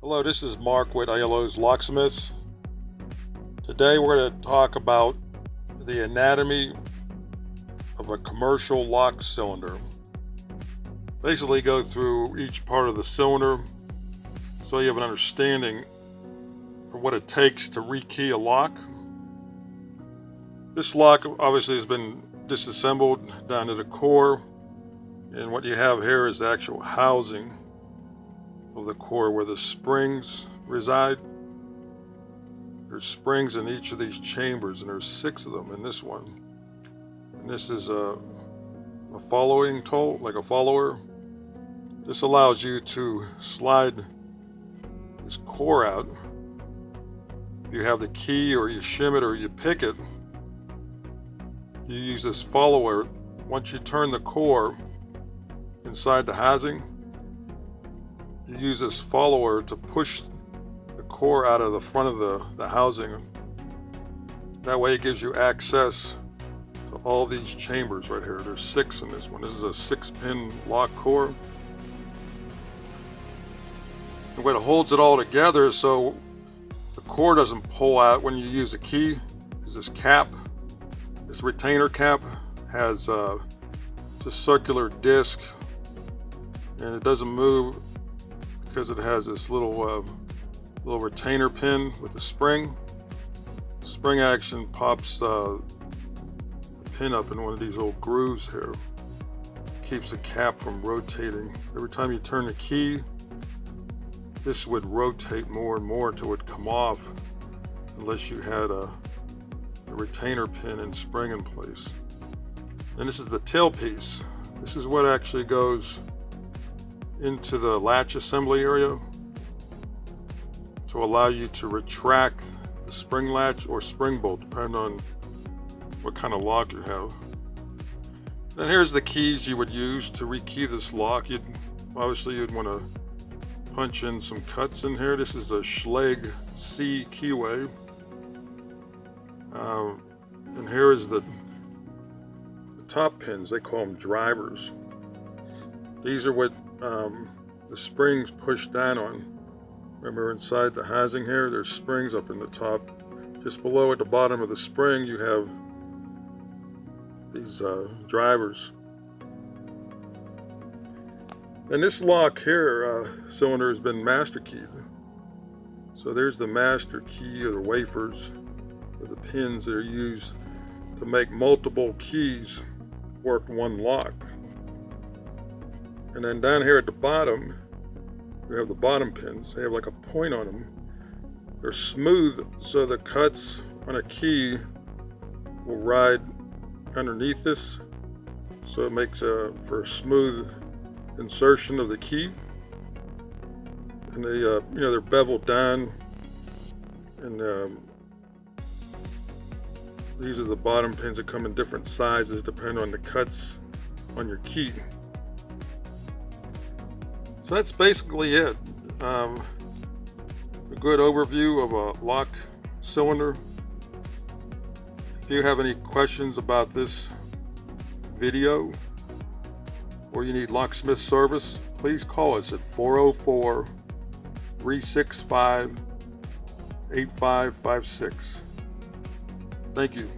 Hello, this is Mark with Aiello's Locksmiths. Today we're going to talk about the anatomy of a commercial lock cylinder. Basically go through each part of the cylinder so you have an understanding of what it takes to rekey a lock. This lock obviously has been disassembled down to the core, and what you have here is the actual housing of the core where the springs reside. There's springs in each of these chambers, and there's 6 of them in this one. And this is a following tool, like a follower. This allows you to slide this core out. You have the key, or you shim it, or you pick it. You use this follower. Once you turn the core inside the housing, you use this follower to push the core out of the front of the housing. That way it gives you access to all these chambers right here. There's 6 in this one. This is a 6-pin lock core. And what holds it all together so the core doesn't pull out when you use the key is this cap. This retainer cap has it's a circular disc, and it doesn't move because it has this little retainer pin with the spring. Spring action pops the pin up in one of these little grooves here. Keeps the cap from rotating. Every time you turn the key, this would rotate more and more until it would come off, unless you had a retainer pin and spring in place. And this is the tailpiece. This is what actually goes into the latch assembly area to allow you to retract the spring latch or spring bolt, depending on what kind of lock you have. Then here's the keys you would use to rekey this lock. You'd want to punch in some cuts in here. This is a Schlage C keyway. And here is the top pins. They call them drivers. These are what the springs push down on. Remember, inside the housing here, there's springs up in the top. Just below at the bottom of the spring, you have these drivers. And this lock here, cylinder, has been master keyed. So there's the master key, or the wafers, or the pins that are used to make multiple keys work one lock. And then down here at the bottom, we have the bottom pins. They have like a point on them. They're smooth, so the cuts on a key will ride underneath this, so it makes for a smooth insertion of the key. And they, they're beveled down, and these are the bottom pins that come in different sizes depending on the cuts on your key. So that's basically it. A good overview of a lock cylinder. If you have any questions about this video, or you need locksmith service, please call us at 404-365-8556. Thank you.